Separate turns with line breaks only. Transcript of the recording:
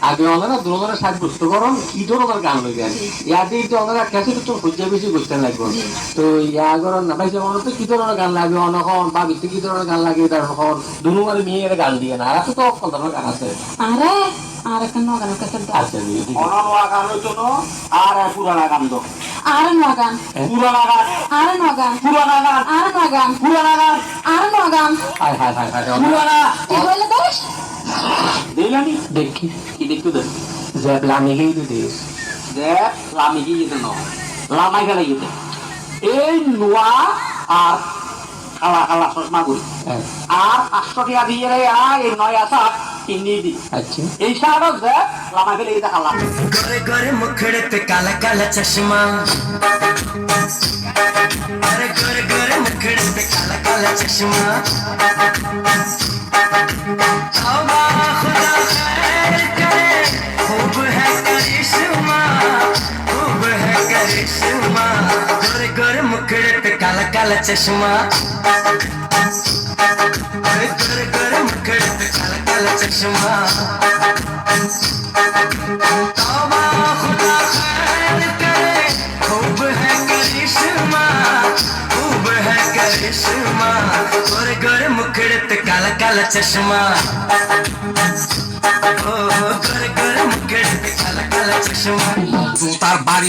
আগে ওনারা দুজনের সাব্যস্ত করুন কি ধরনের গান লইবেন ইয়াতে তো ওনারা ক্যাসেট তো খুঁজে বেশি করতে লাগবে তো ইয়া করুন না ভাই যেমন তো কি ধরনের গান লাগবে অনখন বা বিতে কি ধরনের গান লাগে তখন দুনুমারে মেয়ের গান দিয়ে না আর তো কোন ধরনের গান আছে
আরে আর কেন গান ক্যাসেট
আচ্ছা
অননোয়া গান হইতো না আর পুরানা গান দো
আর নগান
পুরানা গান
আর নগান
পুরানা গান
আর নগান
পুরানা গান
আর নগান
হায় হায় হায় হায়
পুরানা
কি বলে দোষ
দিলানি
দেখি
কি দেখতো দে
যে লামি গেই দিস
দেখ লামি কি যেতে ন লামাই গেলে যেতে এই নোয়া আর কালা কালা চশমা করি আর 500 টাকা দিয়ে রে এই নয় আসা কিনে দি
আচ্ছা
এই শাড়ত যে লামাই গেলে এটা কালা
गोरे गोरे मुखड़े पे काला काला चश्मा अरे गोरे गोरे मुखड़े पे काला काला चश्मा तौबा खुदा खैर करे खूब है करिश्मा खूब है करिश्मा गोरे गोरे मुखड़े पे काला काला चश्मा अरे गोरे गोरे मुखड़े पे काला काला चश्मा तौबा खुदा खैर करे खूब है करिश्मा खूब है करिश्मा गोरे गोरे मुखड़े पे काला काला चश्मा ओ गोरे गोरे मुखड़े पे काला काला चश्मा
তার বাড়ি